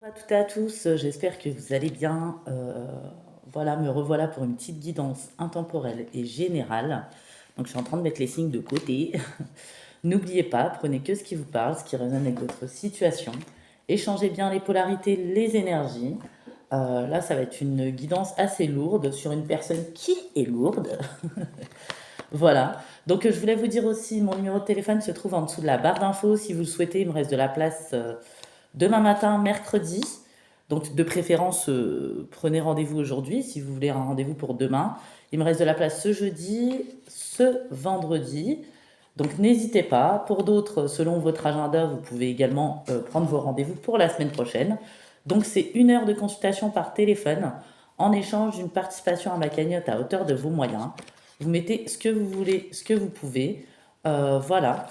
À toutes et à tous, j'espère que vous allez bien. Voilà, me revoilà pour une petite guidance intemporelle et générale. Donc, je suis en train de mettre les signes de côté. N'oubliez pas, prenez que ce qui vous parle, ce qui résonne avec votre situation. Échangez bien les polarités, les énergies. Là, ça va être une guidance assez lourde sur une personne qui est lourde. Voilà. Donc, je voulais vous dire aussi, mon numéro de téléphone se trouve en dessous de la barre d'infos. Si vous le souhaitez, il me reste de la place demain matin, mercredi. Donc, de préférence, prenez rendez-vous aujourd'hui si vous voulez un rendez-vous pour demain. Il me reste de la place ce jeudi, ce vendredi. Donc, n'hésitez pas. Pour d'autres, selon votre agenda, vous pouvez également prendre vos rendez-vous pour la semaine prochaine. Donc, c'est 1 heure de consultation par téléphone en échange d'une participation à ma cagnotte à hauteur de vos moyens. Vous mettez ce que vous voulez, ce que vous pouvez. Voilà.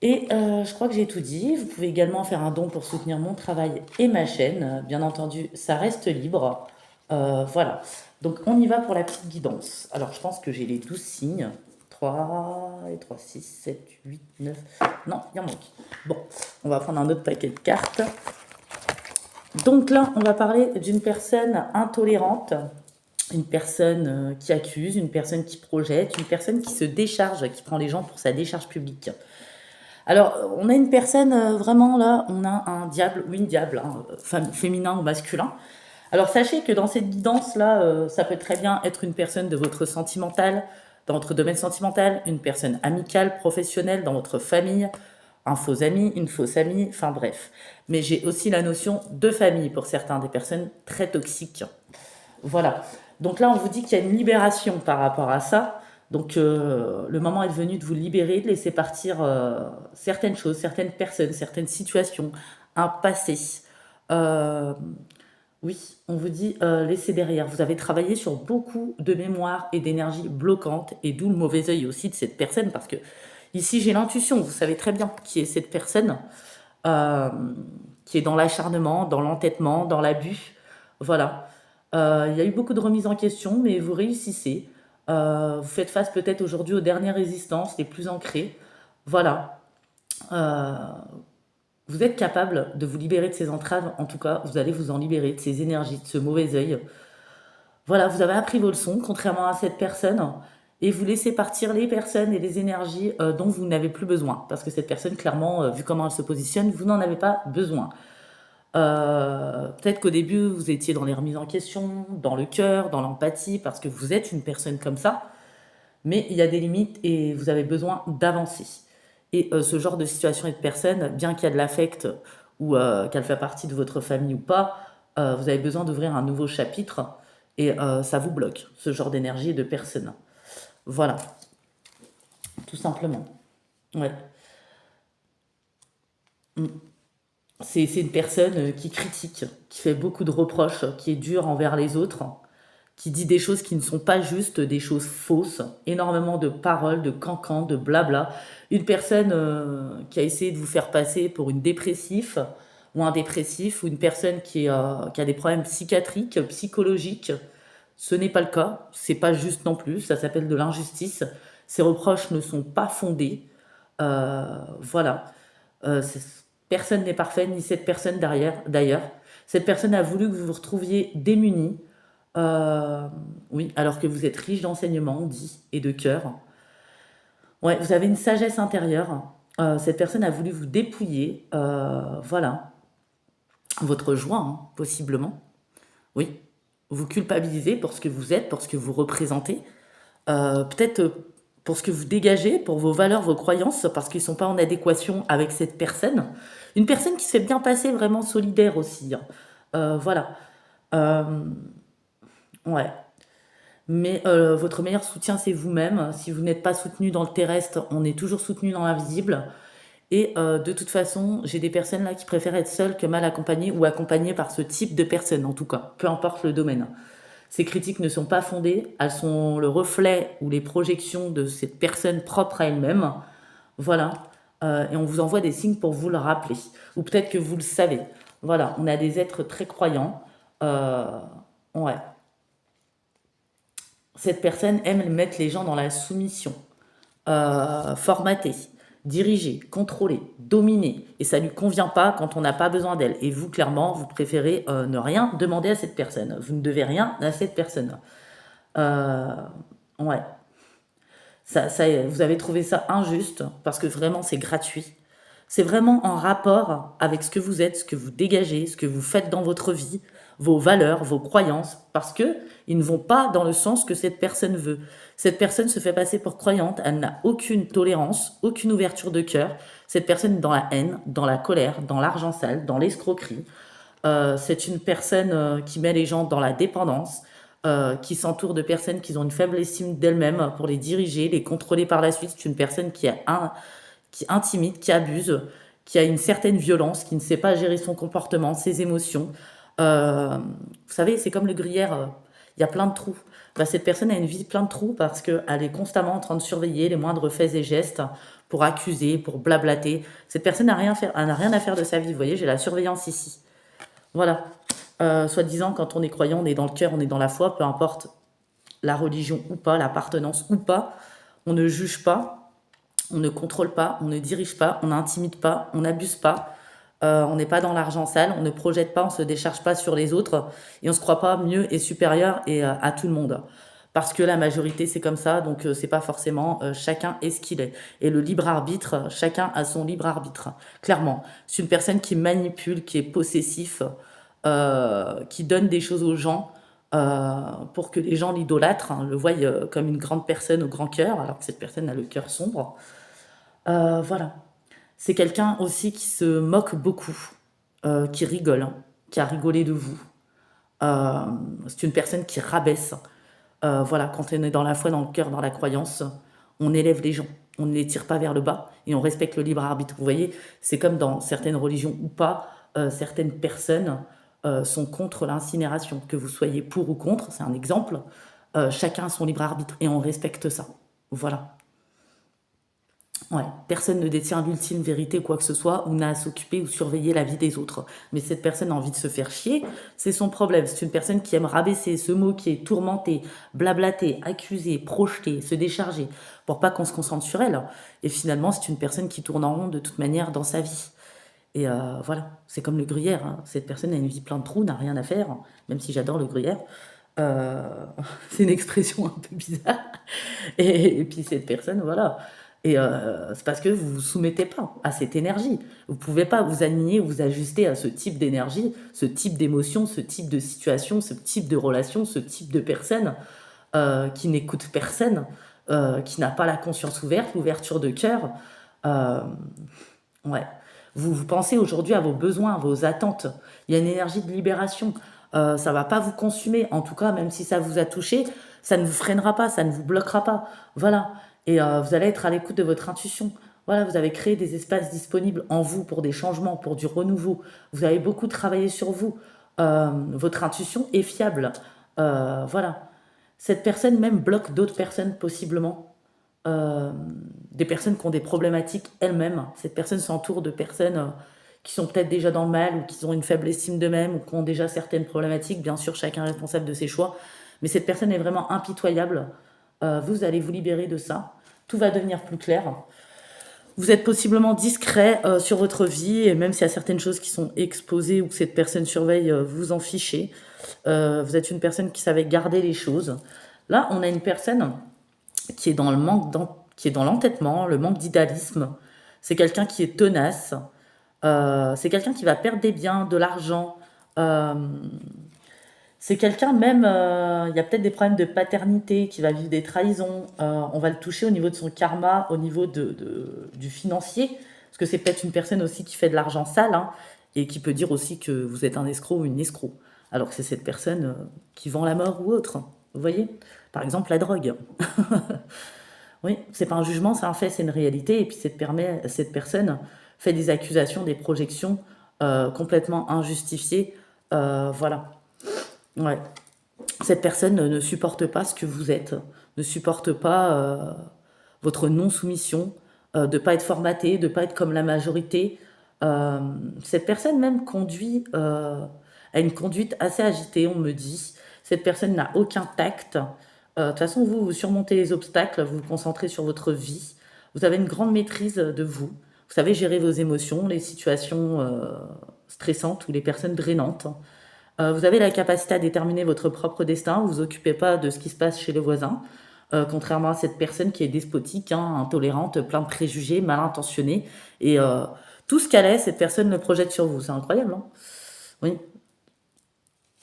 Et je crois que j'ai tout dit. Vous pouvez également faire un don pour soutenir mon travail et ma chaîne. Bien entendu, ça reste libre. Voilà. Donc on y va pour la petite guidance. Alors je pense que j'ai les 12 signes. 3 et 3, 6, 7, 8, 9. Non, il en manque. Bon, on va prendre un autre paquet de cartes. Donc là, on va parler d'une personne intolérante, une personne qui accuse, une personne qui projette, une personne qui se décharge, qui prend les gens pour sa décharge publique. Alors, on a une personne, vraiment là, on a un diable ou une diable, hein, féminin ou masculin. Alors, sachez que dans cette guidance-là, ça peut très bien être une personne de votre sentimental, dans votre domaine sentimental, une personne amicale, professionnelle, dans votre famille, un faux ami, une fausse amie, enfin bref. Mais j'ai aussi la notion de famille pour certains, des personnes très toxiques. Voilà. Donc là, on vous dit qu'il y a une libération par rapport à ça. Donc le moment est venu de vous libérer, de laisser partir certaines choses, certaines personnes, certaines situations, un passé. Euh, oui, on vous dit laissez derrière. Vous avez travaillé sur beaucoup de mémoire et d'énergie bloquante, et d'où le mauvais œil aussi de cette personne, parce que ici j'ai l'intuition, vous savez très bien qui est cette personne, euh, qui est dans l'acharnement, dans l'entêtement, dans l'abus. Voilà. Il y a eu beaucoup de remises en question, mais vous réussissez. Vous faites face peut-être aujourd'hui aux dernières résistances, les plus ancrées. Voilà. Euh, vous êtes capable de vous libérer de ces entraves. En tout cas, vous allez vous en libérer de ces énergies, de ce mauvais œil. Voilà, vous avez appris vos leçons, contrairement à cette personne, et vous laissez partir les personnes et les énergies dont vous n'avez plus besoin. Parce que cette personne, clairement, vu comment elle se positionne, vous n'en avez pas besoin. Peut-être qu'au début, vous étiez dans les remises en question, dans le cœur, dans l'empathie, parce que vous êtes une personne comme ça, mais il y a des limites et vous avez besoin d'avancer. Et ce genre de situation et de personne, bien qu'il y a de l'affect ou qu'elle fait partie de votre famille ou pas, vous avez besoin d'ouvrir un nouveau chapitre et ça vous bloque, ce genre d'énergie et de personne. Voilà, tout simplement. Ouais. Mm. C'est une personne qui critique, qui fait beaucoup de reproches, qui est dure envers les autres, qui dit des choses qui ne sont pas justes, des choses fausses, énormément de paroles, de cancans, de blabla. Une personne qui a essayé de vous faire passer pour une dépressif ou un dépressif, ou une personne qui a des problèmes psychiatriques, psychologiques. Ce n'est pas le cas, c'est pas juste non plus, ça s'appelle de l'injustice. Ces reproches ne sont pas fondés. Voilà. Personne n'est parfait, ni cette personne derrière, d'ailleurs. Cette personne a voulu que vous vous retrouviez démunis, oui, alors que vous êtes riche d'enseignement, on dit, et de cœur. Ouais, vous avez une sagesse intérieure. Cette personne a voulu vous dépouiller, voilà, votre joie, hein, possiblement. Oui, vous culpabilisez pour ce que vous êtes, pour ce que vous représentez. Peut-être pour ce que vous dégagez, pour vos valeurs, vos croyances, parce qu'ils ne sont pas en adéquation avec cette personne. Une personne qui se fait bien passer, vraiment solidaire aussi, hein. Voilà. Euh, ouais. Mais votre meilleur soutien, c'est vous-même. Si vous n'êtes pas soutenu dans le terrestre, on est toujours soutenu dans l'invisible. Et de toute façon, j'ai des personnes là qui préfèrent être seules que mal accompagnées ou accompagnées par ce type de personnes, en tout cas, peu importe le domaine. Ces critiques ne sont pas fondées, elles sont le reflet ou les projections de cette personne propre à elle-même. Voilà. Et on vous envoie des signes pour vous le rappeler. Ou peut-être que vous le savez. Voilà, on a des êtres très croyants. Euh, ouais. Cette personne aime mettre les gens dans la soumission, formatée. diriger, contrôler, dominer. Et ça ne lui convient pas quand on n'a pas besoin d'elle. Et vous, clairement, vous préférez ne rien demander à cette personne. Vous ne devez rien à cette personne. Euh, ouais. Vous avez trouvé ça injuste parce que vraiment c'est gratuit. C'est vraiment en rapport avec ce que vous êtes, ce que vous dégagez, ce que vous faites dans votre vie, vos valeurs, vos croyances, parce que ils ne vont pas dans le sens que cette personne veut. Cette personne se fait passer pour croyante, elle n'a aucune tolérance, aucune ouverture de cœur. Cette personne est dans la haine, dans la colère, dans l'argent sale, dans l'escroquerie. C'est une personne qui met les gens dans la dépendance, qui s'entoure de personnes qui ont une faible estime d'elles-mêmes pour les diriger, les contrôler par la suite. C'est une personne qui intimide, qui abuse, qui a une certaine violence, qui ne sait pas gérer son comportement, ses émotions. Vous savez, c'est comme le gruyère, il y a plein de trous. Bah, cette personne a une vie plein de trous parce qu'elle est constamment en train de surveiller les moindres faits et gestes pour accuser, pour blablater. Cette personne n'a rien, elle n'a rien à faire de sa vie. Vous voyez, j'ai la surveillance ici. Voilà. Soi-disant, quand on est croyant, on est dans le cœur, on est dans la foi, peu importe la religion ou pas, l'appartenance ou pas, on ne juge pas, on ne contrôle pas, on ne dirige pas, on n'intimide pas, on n'abuse pas, on n'est pas dans l'argent sale, on ne projette pas, on ne se décharge pas sur les autres et on ne se croit pas mieux et supérieur à tout le monde. Parce que la majorité c'est comme ça, donc c'est pas forcément chacun est ce qu'il est. Et le libre arbitre, chacun a son libre arbitre, clairement. C'est une personne qui manipule, qui est possessif, qui donne des choses aux gens pour que les gens l'idolâtrent, hein, le voient comme une grande personne au grand cœur, alors que cette personne a le cœur sombre. Voilà. C'est quelqu'un aussi qui se moque beaucoup, qui rigole, hein, qui a rigolé de vous. Euh, c'est une personne qui rabaisse. Voilà, quand on est dans la foi, dans le cœur, dans la croyance, on élève les gens, on ne les tire pas vers le bas et on respecte le libre arbitre. Vous voyez, c'est comme dans certaines religions ou pas, certaines personnes sont contre l'incinération. Que vous soyez pour ou contre, c'est un exemple. Chacun a son libre arbitre et on respecte ça. Voilà. Ouais, personne ne détient l'ultime vérité ou quoi que ce soit, ou n'a à s'occuper ou surveiller la vie des autres. Mais cette personne a envie de se faire chier, c'est son problème. C'est une personne qui aime rabaisser, se moquer, tourmenter, blablater, accuser, projeter, se décharger, pour pas qu'on se concentre sur elle. Et finalement, c'est une personne qui tourne en rond de toute manière dans sa vie. Et voilà, c'est comme le gruyère, hein. Cette personne a une vie plein de trous, n'a rien à faire, hein, même si j'adore le gruyère. Euh, c'est une expression un peu bizarre. Et puis cette personne, voilà. Et c'est parce que vous vous soumettez pas à cette énergie. Vous pouvez pas vous aligner, vous ajuster à ce type d'énergie, ce type d'émotion, ce type de situation, ce type de relation, ce type de personne qui n'écoute personne, qui n'a pas la conscience ouverte, l'ouverture de cœur. Euh, ouais. Vous pensez aujourd'hui à vos besoins, à vos attentes. Il y a une énergie de libération. Ça va pas vous consumer. En tout cas, même si ça vous a touché, ça ne vous freinera pas, ça ne vous bloquera pas. Voilà. Et vous allez être à l'écoute de votre intuition. Voilà, vous avez créé des espaces disponibles en vous pour des changements, pour du renouveau. Vous avez beaucoup travaillé sur vous. Votre intuition est fiable. Voilà. Cette personne même bloque d'autres personnes possiblement. Euh, des personnes qui ont des problématiques elles-mêmes. Cette personne s'entoure de personnes qui sont peut-être déjà dans le mal ou qui ont une faible estime d'eux-mêmes ou qui ont déjà certaines problématiques. Bien sûr, chacun est responsable de ses choix. Mais cette personne est vraiment impitoyable. Vous allez vous libérer de ça. Tout va devenir plus clair. Vous êtes possiblement discret sur votre vie et même s'il y a certaines choses qui sont exposées ou que cette personne surveille, vous en fichez. Vous êtes une personne qui savait garder les choses. Là, on a une personne qui est dans le manque qui est dans l'entêtement, le manque d'idéalisme. C'est quelqu'un qui est tenace. C'est quelqu'un qui va perdre des biens, de l'argent. Euh, c'est quelqu'un même, il y a peut-être des problèmes de paternité, qui va vivre des trahisons. On va le toucher au niveau de son karma, au niveau du financier. Parce que c'est peut-être une personne aussi qui fait de l'argent sale, hein, et qui peut dire aussi que vous êtes un escroc ou une escroc. Alors que c'est cette personne qui vend la mort ou autre. Vous voyez? Par exemple, la drogue. Oui, c'est pas un jugement, c'est un fait, c'est une réalité. Et puis cette personne fait des accusations, des projections complètement injustifiées. Voilà. Ouais. Cette personne ne supporte pas ce que vous êtes, ne supporte pas votre non-soumission, de ne pas être formaté, de ne pas être comme la majorité. Euh, cette personne même conduit a une conduite assez agitée, on me dit. Cette personne n'a aucun tact. De toute façon, vous surmontez les obstacles, vous vous concentrez sur votre vie. Vous avez une grande maîtrise de vous. Vous savez gérer vos émotions, les situations stressantes ou les personnes drainantes. Vous avez la capacité à déterminer votre propre destin. Vous vous occupez pas de ce qui se passe chez les voisins. Contrairement à cette personne qui est despotique, hein, intolérante, plein de préjugés, mal intentionnée. Et tout ce qu'elle est, cette personne le projette sur vous. C'est incroyable, hein? Oui.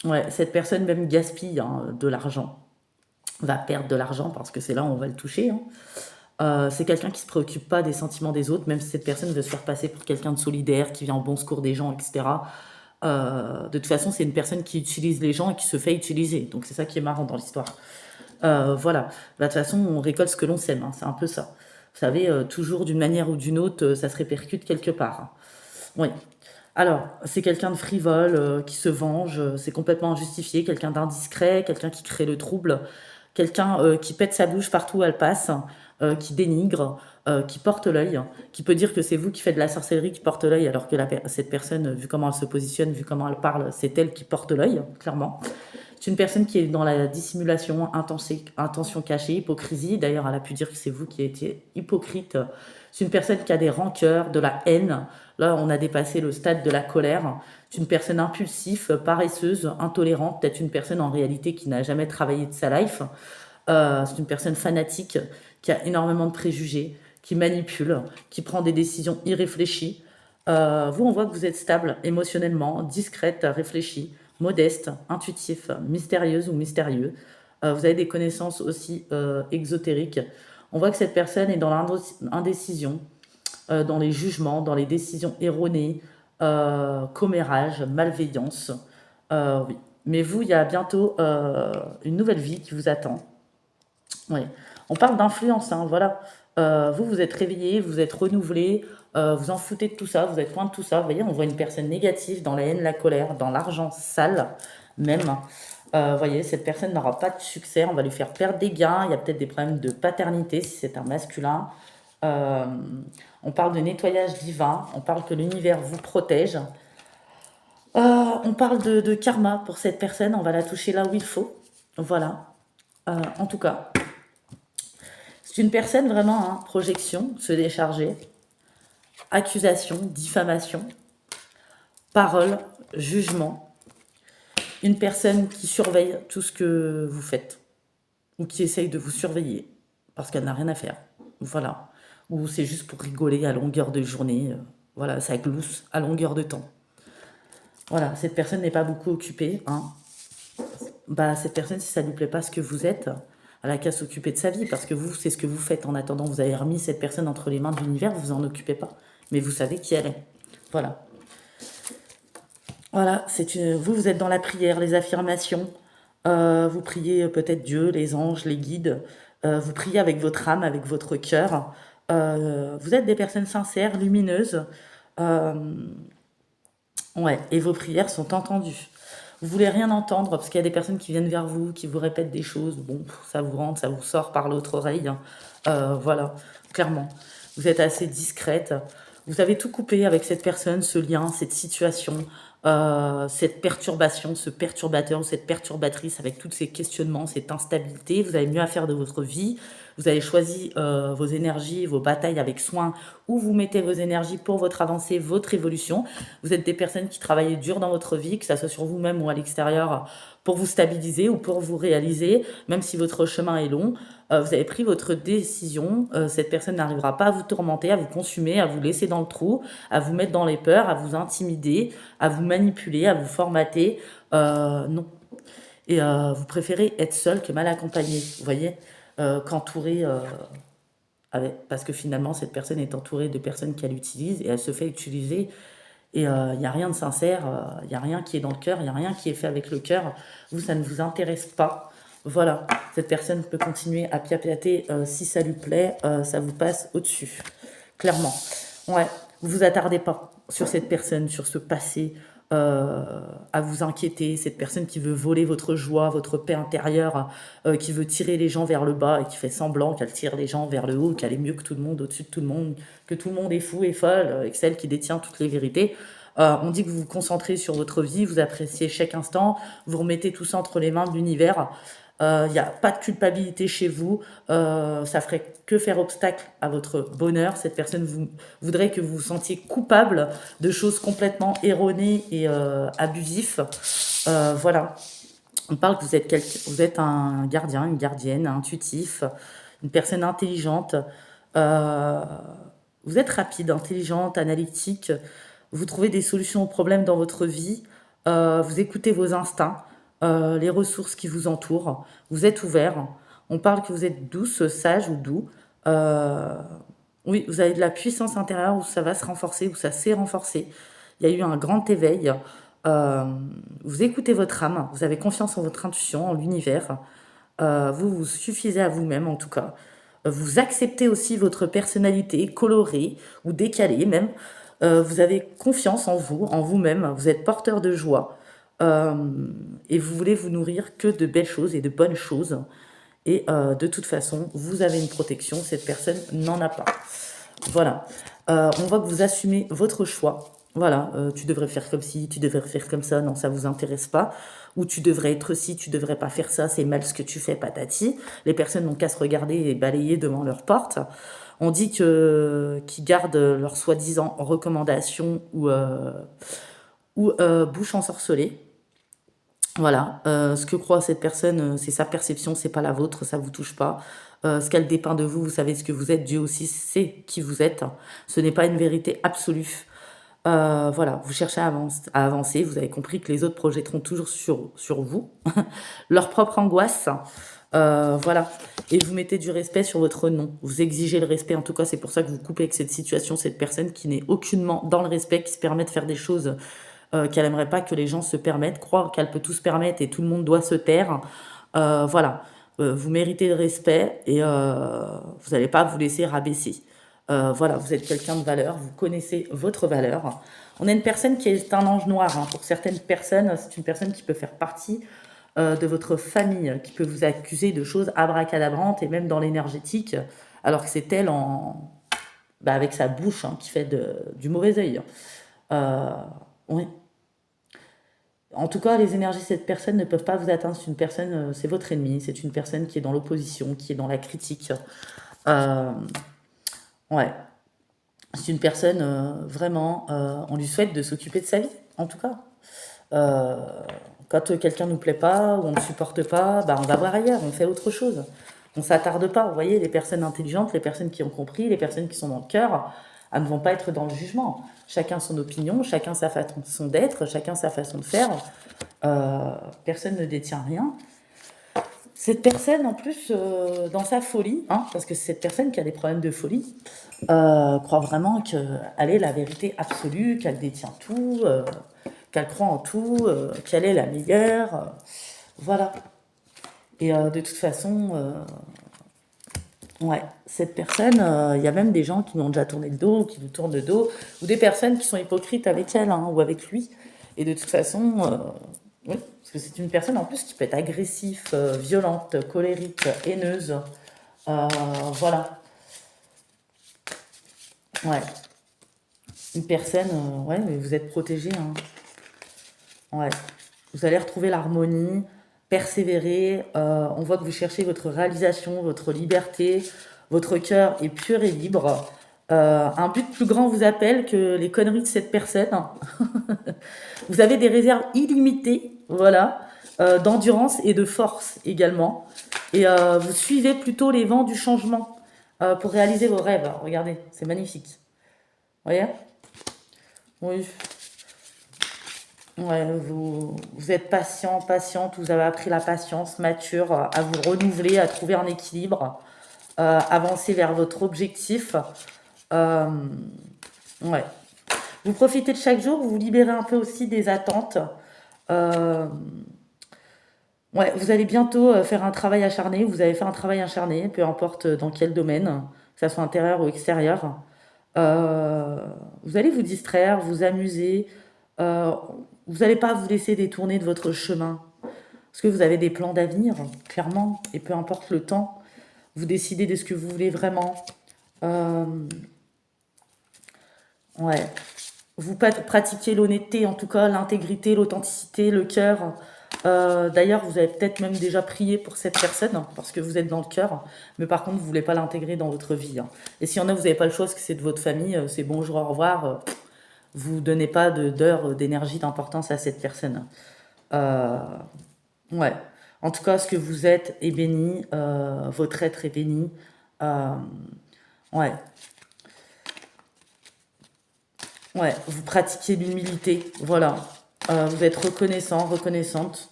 Ouais, cette personne même gaspille hein, de l'argent, va perdre de l'argent parce que c'est là où on va le toucher, hein. C'est quelqu'un qui se préoccupe pas des sentiments des autres, même si cette personne veut se faire passer pour quelqu'un de solidaire, qui vient au bon secours des gens, etc. De toute façon, c'est une personne qui utilise les gens et qui se fait utiliser. Donc c'est ça qui est marrant dans l'histoire. Voilà. Bah, de toute façon, on récolte ce que l'on sème, hein. C'est un peu ça. Vous savez, toujours d'une manière ou d'une autre, ça se répercute quelque part, hein. Oui. Alors, c'est quelqu'un de frivole, qui se venge, c'est complètement injustifié, quelqu'un d'indiscret, quelqu'un qui crée le trouble, quelqu'un qui pète sa bouche partout où elle passe, qui dénigre, qui porte l'œil, qui peut dire que c'est vous qui faites de la sorcellerie qui porte l'œil, alors que cette personne, vu comment elle se positionne, vu comment elle parle, c'est elle qui porte l'œil, clairement. C'est une personne qui est dans la dissimulation, intention cachée, hypocrisie. D'ailleurs, elle a pu dire que c'est vous qui étiez hypocrite. C'est une personne qui a des rancœurs, de la haine. Là, on a dépassé le stade de la colère. C'est une personne impulsive, paresseuse, intolérante. Peut-être une personne en réalité qui n'a jamais travaillé de sa life. C'est une personne fanatique qui a énormément de préjugés, qui manipule, qui prend des décisions irréfléchies. Vous, on voit que vous êtes stable émotionnellement, discrète, réfléchie, modeste, intuitif, mystérieuse ou mystérieux. Vous avez des connaissances aussi exotériques. On voit que cette personne est dans l'indécision, dans les jugements, dans les décisions erronées, commérage, malveillance. Oui. Mais vous, il y a bientôt une nouvelle vie qui vous attend. Oui. On parle d'influence, hein, voilà. Vous, vous êtes réveillé, vous êtes renouvelé, vous en foutez de tout ça, vous êtes loin de tout ça. Vous voyez, on voit une personne négative dans la haine, la colère, dans l'argent sale même. Vous voyez, cette personne n'aura pas de succès, on va lui faire perdre des gains, il y a peut-être des problèmes de paternité si c'est un masculin. Euh, on parle de nettoyage divin, on parle que l'univers vous protège. On parle de karma pour cette personne, on va la toucher là où il faut. Voilà. En tout cas, c'est une personne vraiment, hein, projection, se décharger, accusation, diffamation, parole, jugement. Une personne qui surveille tout ce que vous faites ou qui essaye de vous surveiller parce qu'elle n'a rien à faire. Voilà. Ou c'est juste pour rigoler à longueur de journée. Voilà, ça glousse à longueur de temps. Voilà, cette personne n'est pas beaucoup occupée, hein. Bah, cette personne, si ça ne lui plaît pas ce que vous êtes, elle a qu'à s'occuper de sa vie, parce que vous, c'est ce que vous faites. En attendant, vous avez remis cette personne entre les mains de l'univers, vous vous en occupez pas. Mais vous savez qui elle est. Voilà. Voilà, vous êtes dans la prière, les affirmations. Vous priez peut-être Dieu, les anges, les guides. Vous priez avec votre âme, avec votre cœur. Vous êtes des personnes sincères, lumineuses. Euh, ouais, et vos prières sont entendues. Vous voulez rien entendre parce qu'il y a des personnes qui viennent vers vous, qui vous répètent des choses. Bon, ça vous rentre, ça vous sort par l'autre oreille, hein. Voilà, clairement. Vous êtes assez discrète. Vous avez tout coupé avec cette personne, ce lien, cette situation, cette perturbation, ce perturbateur ou cette perturbatrice avec tous ces questionnements, cette instabilité. Vous avez mieux à faire de votre vie. Vous avez choisi vos énergies, vos batailles avec soin, où vous mettez vos énergies pour votre avancée, votre évolution. Vous êtes des personnes qui travaillent dur dans votre vie, que ce soit sur vous-même ou à l'extérieur, pour vous stabiliser ou pour vous réaliser, même si votre chemin est long. Vous avez pris votre décision. Cette personne n'arrivera pas à vous tourmenter, à vous consumer, à vous laisser dans le trou, à vous mettre dans les peurs, à vous intimider, à vous manipuler, à vous formater. Non. Et vous préférez être seul que mal accompagné, vous voyez, qu'entouré, parce que finalement, cette personne est entourée de personnes qu'elle utilise et elle se fait utiliser. Et il n'y a rien de sincère, il n'y a rien qui est dans le cœur, il n'y a rien qui est fait avec le cœur. Vous, ça ne vous intéresse pas. Voilà, cette personne peut continuer à piapiater si ça lui plaît, ça vous passe au-dessus, clairement. Ouais, vous vous attardez pas sur cette personne, sur ce passé, à vous inquiéter. Cette personne qui veut voler votre joie, votre paix intérieure, qui veut tirer les gens vers le bas et qui fait semblant qu'elle tire les gens vers le haut, qu'elle est mieux que tout le monde, au-dessus de tout le monde, que tout le monde est fou et folle, et que celle qui détient toutes les vérités. On dit que vous vous concentrez sur votre vie, vous appréciez chaque instant, vous remettez tout ça entre les mains de l'univers. Il n'y a pas de culpabilité chez vous. Ça ferait que faire obstacle à votre bonheur. Cette personne voudrait que vous vous sentiez coupable de choses complètement erronées et abusives. Voilà. On parle que vous êtes un gardien, une gardienne, intuitif, une personne intelligente. Euh, Vous êtes rapide, intelligente, analytique. Vous trouvez des solutions aux problèmes dans votre vie. Vous écoutez vos instincts, les ressources qui vous entourent. Vous êtes ouvert. On parle que vous êtes douce, sage ou doux. Euh, oui, vous avez de la puissance intérieure où ça va se renforcer, où ça s'est renforcé. Il y a eu un grand éveil. Euh, vous écoutez votre âme, vous avez confiance en votre intuition, en l'univers. Vous vous suffisez à vous-même en tout cas. Vous acceptez aussi votre personnalité colorée ou décalée même. Vous avez confiance en vous, en vous-même. Vous êtes porteur de joie. Euh, et vous voulez vous nourrir que de belles choses et de bonnes choses. Et de toute façon, vous avez une protection, cette personne n'en a pas. Voilà. On voit que vous assumez votre choix. Voilà, tu devrais faire comme ci, tu devrais faire comme ça, non, ça vous intéresse pas. Ou tu devrais être ci, tu devrais pas faire ça, c'est mal ce que tu fais, patati. Les personnes n'ont qu'à se regarder et balayer devant leur porte. On dit que qu'ils gardent leurs soi-disant recommandations ou bouche ensorcelée. Voilà, ce que croit cette personne, c'est sa perception, c'est pas la vôtre, ça vous touche pas. Ce qu'elle dépeint de vous, vous savez ce que vous êtes, Dieu aussi sait qui vous êtes. Ce n'est pas une vérité absolue. Voilà, vous cherchez à avancer, vous avez compris que les autres projetteront toujours sur vous leur propre angoisse. Voilà, et vous mettez du respect sur votre nom. Vous exigez le respect, en tout cas, c'est pour ça que vous coupez avec cette situation, cette personne qui n'est aucunement dans le respect, qui se permet de faire des choses qu'elle aimerait pas que les gens se permettent, croire qu'elle peut tout se permettre et tout le monde doit se taire. Voilà, vous méritez le respect et vous n'allez pas vous laisser rabaisser. Voilà, vous êtes quelqu'un de valeur, vous connaissez votre valeur. On a une personne qui est un ange noir, hein. Pour certaines personnes, c'est une personne qui peut faire partie de votre famille, qui peut vous accuser de choses abracadabrantes et même dans l'énergétique, alors que c'est elle avec sa bouche, hein, qui fait du mauvais œil. Euh, oui. En tout cas, les énergies de cette personne ne peuvent pas vous atteindre. C'est une personne, c'est votre ennemi. C'est une personne qui est dans l'opposition, qui est dans la critique. Euh, ouais. C'est une personne vraiment. On lui souhaite de s'occuper de sa vie, en tout cas. Euh, Quand quelqu'un nous plaît pas ou on ne supporte pas, bah on va voir ailleurs. On fait autre chose. On s'attarde pas. Vous voyez, les personnes intelligentes, les personnes qui ont compris, les personnes qui sont dans le cœur, elles ne vont pas être dans le jugement. Chacun son opinion, chacun sa façon d'être, chacun sa façon de faire. Personne ne détient rien. Cette personne, en plus, dans sa folie, hein, parce que c'est cette personne qui a des problèmes de folie, croit vraiment qu'elle est la vérité absolue, qu'elle détient tout, qu'elle croit en tout, qu'elle est la meilleure. Voilà. Et de toute façon, ouais, cette personne, il y a même des gens qui lui ont déjà tourné le dos, ou qui lui tournent le dos, ou des personnes qui sont hypocrites avec elle, hein, ou avec lui. Et de toute façon, oui, parce que c'est une personne en plus qui peut être agressive, violente, colérique, haineuse. Voilà. Ouais. Une personne, ouais, mais vous êtes protégé, hein. Ouais. Vous allez retrouver l'harmonie, persévérer. On voit que vous cherchez votre réalisation, votre liberté. Votre cœur est pur et libre. Un but plus grand vous appelle que les conneries de cette personne. Vous avez des réserves illimitées, voilà, d'endurance et de force également. Et vous suivez plutôt les vents du changement pour réaliser vos rêves. Regardez, c'est magnifique. Vous voyez? Oui. Ouais, vous êtes patient, patiente, vous avez appris la patience, mature, à vous renouveler, à trouver un équilibre, avancer vers votre objectif. Euh, ouais. Vous profitez de chaque jour, vous vous libérez un peu aussi des attentes. Euh, ouais, vous allez bientôt faire un travail acharné, vous avez fait un travail acharné, peu importe dans quel domaine, que ce soit intérieur ou extérieur. Euh, vous allez vous distraire, vous amuser. Euh, vous n'allez pas vous laisser détourner de votre chemin. Parce que vous avez des plans d'avenir, clairement. Et peu importe le temps, vous décidez de ce que vous voulez vraiment. Euh, ouais. Vous pratiquez l'honnêteté, en tout cas, l'intégrité, l'authenticité, le cœur. D'ailleurs, vous avez peut-être même déjà prié pour cette personne, hein, parce que vous êtes dans le cœur, mais par contre, vous voulez pas l'intégrer dans votre vie, hein. Et s'il y en a, vous n'avez pas le choix, parce que c'est de votre famille, c'est bonjour, au revoir, vous donnez pas d'heure, d'énergie, d'importance à cette personne. Euh, ouais. En tout cas, ce que vous êtes est béni, votre être est béni. Euh, ouais. Ouais, vous pratiquez l'humilité, voilà. Vous êtes reconnaissant, reconnaissante.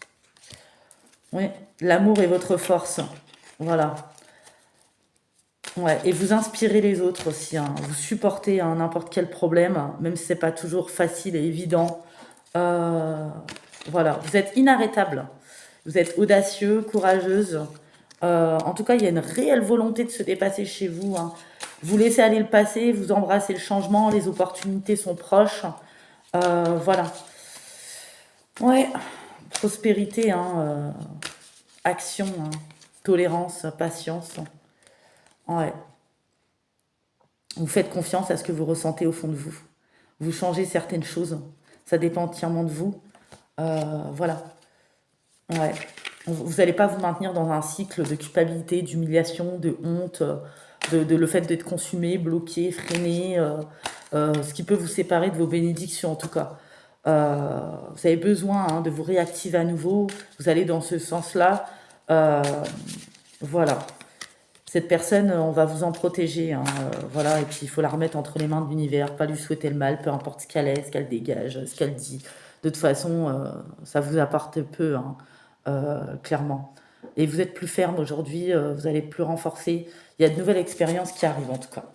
Oui, l'amour est votre force. Voilà. Ouais, et vous inspirez les autres aussi, hein. Vous supportez hein, n'importe quel problème, même si c'est pas toujours facile et évident. Euh, voilà, vous êtes inarrêtable. Vous êtes audacieux, courageuse. En tout cas, il y a une réelle volonté de se dépasser chez vous, hein. Vous laissez aller le passé, vous embrassez le changement, les opportunités sont proches. Voilà. Ouais, prospérité, hein, action, hein, tolérance, patience. Ouais. Vous faites confiance à ce que vous ressentez au fond de vous. Vous changez certaines choses. Ça dépend entièrement de vous. Voilà. Ouais. Vous n'allez pas vous maintenir dans un cycle de culpabilité, d'humiliation, de honte, de le fait d'être consumé, bloqué, freiné, ce qui peut vous séparer de vos bénédictions en tout cas. Vous avez besoin hein, de vous réactiver à nouveau. Vous allez dans ce sens-là. Euh, voilà. Cette personne, on va vous en protéger, hein, voilà, et puis il faut la remettre entre les mains de l'univers, pas lui souhaiter le mal, peu importe ce qu'elle est, ce qu'elle dégage, ce qu'elle dit. De toute façon, ça vous apporte peu, hein, clairement. Et vous êtes plus ferme aujourd'hui, vous allez plus renforcer. Il y a de nouvelles expériences qui arrivent en tout cas.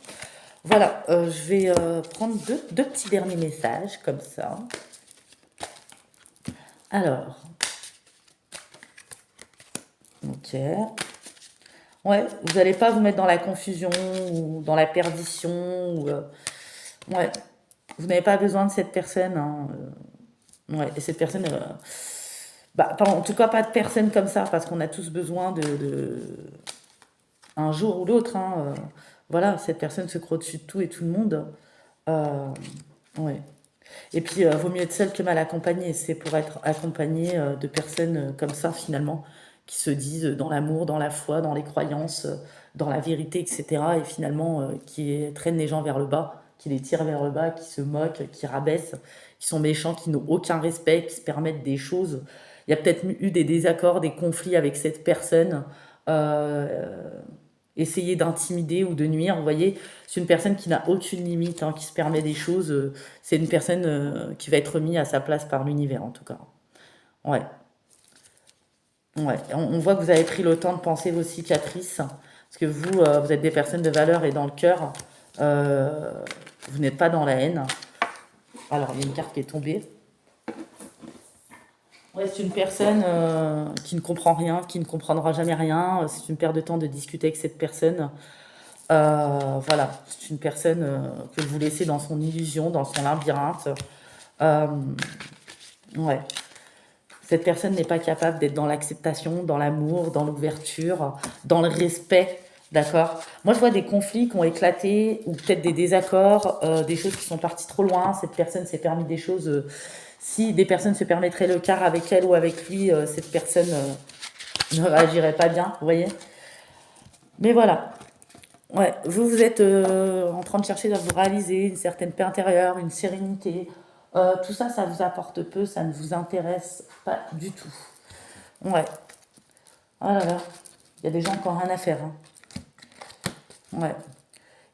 Voilà, je vais prendre deux petits derniers messages comme ça. Alors, ok. Ouais, vous n'allez pas vous mettre dans la confusion ou dans la perdition. Ouais, vous n'avez pas besoin de cette personne, hein, ouais, et cette personne, bah, en tout cas pas de personne comme ça, parce qu'on a tous besoin un jour ou l'autre, hein, voilà, cette personne se croit au-dessus de tout et tout le monde. Euh, ouais. Et puis, vaut mieux être seul que mal accompagné. C'est pour être accompagné de personnes comme ça, finalement, qui se disent dans l'amour, dans la foi, dans les croyances, dans la vérité, etc. Et finalement, qui traînent les gens vers le bas, qui les tirent vers le bas, qui se moquent, qui rabaissent, qui sont méchants, qui n'ont aucun respect, qui se permettent des choses. Il y a peut-être eu des désaccords, des conflits avec cette personne. Euh, essayer d'intimider ou de nuire, vous voyez, c'est une personne qui n'a aucune limite, hein, qui se permet des choses. C'est une personne qui va être mise à sa place par l'univers, en tout cas. Ouais, ouais. On voit que vous avez pris le temps de penser vos cicatrices, parce que vous, vous êtes des personnes de valeur et dans le cœur. Euh, vous n'êtes pas dans la haine. Alors, il y a une carte qui est tombée. Ouais, c'est une personne qui ne comprend rien, qui ne comprendra jamais rien. C'est une perte de temps de discuter avec cette personne. Voilà, c'est une personne que vous laissez dans son illusion, dans son labyrinthe. Euh, ouais. Cette personne n'est pas capable d'être dans l'acceptation, dans l'amour, dans l'ouverture, dans le respect. D'accord. Moi, je vois des conflits qui ont éclaté, ou peut-être des désaccords, des choses qui sont parties trop loin. Cette personne s'est permis des choses. Si des personnes se permettraient le quart avec elle ou avec lui, cette personne ne réagirait pas bien, vous voyez. Mais voilà, ouais, vous êtes en train de chercher à vous réaliser une certaine paix intérieure, une sérénité. Tout ça, ça vous apporte peu, ça ne vous intéresse pas du tout. Ouais. Oh là là, il y a des gens qui n'ont rien à faire, hein. Ouais.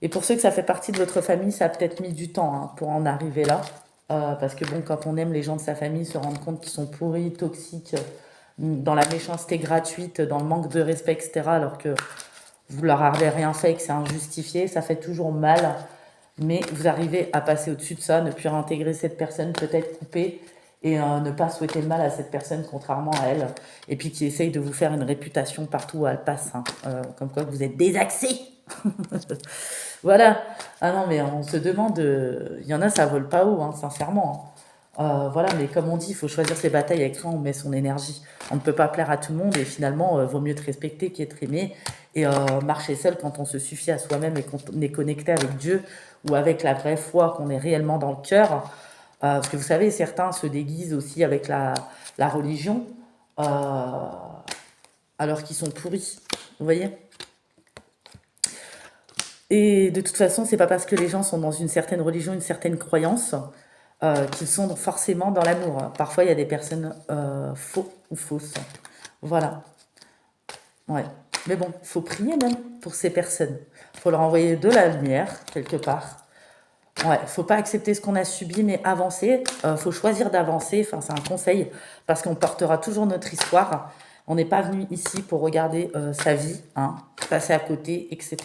Et pour ceux que ça fait partie de votre famille, ça a peut-être mis du temps hein, pour en arriver là. Parce que bon, quand on aime les gens de sa famille, se rendre compte qu'ils sont pourris, toxiques, dans la méchanceté gratuite, dans le manque de respect, etc. Alors que vous leur avez rien fait et que c'est injustifié, ça fait toujours mal. Mais vous arrivez à passer au-dessus de ça, ne plus réintégrer cette personne, peut-être couper et ne pas souhaiter le mal à cette personne contrairement à elle. Et puis qui essaye de vous faire une réputation partout où elle passe, hein. Comme quoi que vous êtes désaxé. Voilà. Ah non, mais on se demande, il y en a, ça vole pas haut, hein, sincèrement, hein. Voilà, mais comme on dit, il faut choisir ses batailles avec soi, on met son énergie. On ne peut pas plaire à tout le monde et finalement, vaut mieux être respecté qu'être aimé. Et marcher seul quand on se suffit à soi-même et qu'on est connecté avec Dieu ou avec la vraie foi, qu'on est réellement dans le cœur. Parce que vous savez, certains se déguisent aussi avec la religion. alors qu'ils sont pourris. Vous voyez? Et de toute façon, c'est pas parce que les gens sont dans une certaine religion, une certaine croyance, qu'ils sont forcément dans l'amour. Parfois, il y a des personnes faux ou fausses. Voilà. Ouais. Mais bon, faut prier même pour ces personnes. Faut leur envoyer de la lumière, quelque part. Ouais, faut pas accepter ce qu'on a subi, mais avancer. Faut choisir d'avancer. Enfin, c'est un conseil parce qu'on portera toujours notre histoire. On n'est pas venu ici pour regarder sa vie, hein, passer à côté, etc.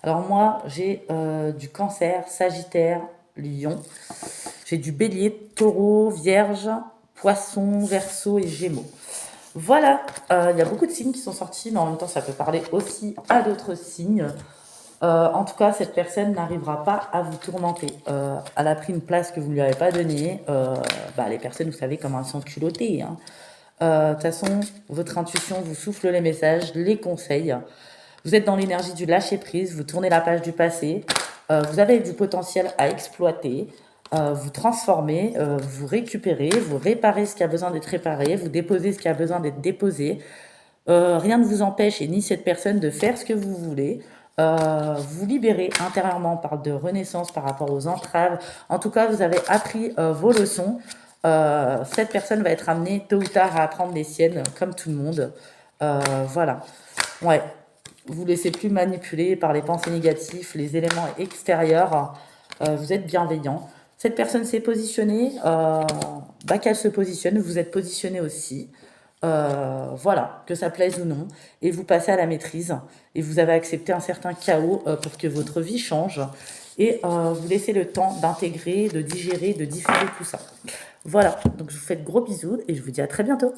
Alors moi, j'ai du Cancer, Sagittaire, Lion. J'ai du Bélier, Taureau, Vierge, Poisson, Verseau et Gémeaux. Voilà, il y a beaucoup de signes qui sont sortis, mais en même temps, ça peut parler aussi à d'autres signes. En tout cas, cette personne n'arrivera pas à vous tourmenter. Elle a pris une place que vous ne lui avez pas donnée. Les personnes, vous savez comment elles sont culottées, hein. De toute façon, votre intuition vous souffle les messages, les conseils. Vous êtes dans l'énergie du lâcher-prise, vous tournez la page du passé. Vous avez du potentiel à exploiter. Vous transformez, vous récupérez, vous réparez ce qui a besoin d'être réparé, vous déposez ce qui a besoin d'être déposé. Rien ne vous empêche, et ni cette personne, de faire ce que vous voulez. Vous libérez intérieurement. On parle de renaissance par rapport aux entraves. En tout cas, vous avez appris vos leçons. Cette personne va être amenée tôt ou tard à apprendre les siennes, comme tout le monde. Voilà. Ouais. Vous laissez plus manipuler par les pensées négatives, les éléments extérieurs. Vous êtes bienveillant. Cette personne s'est positionnée. Qu'elle se positionne, vous êtes positionné aussi. Voilà, que ça plaise ou non, et vous passez à la maîtrise, et vous avez accepté un certain chaos pour que votre vie change, et vous laissez le temps d'intégrer, de digérer, de diffuser tout ça. Voilà, donc je vous fais de gros bisous, et je vous dis à très bientôt.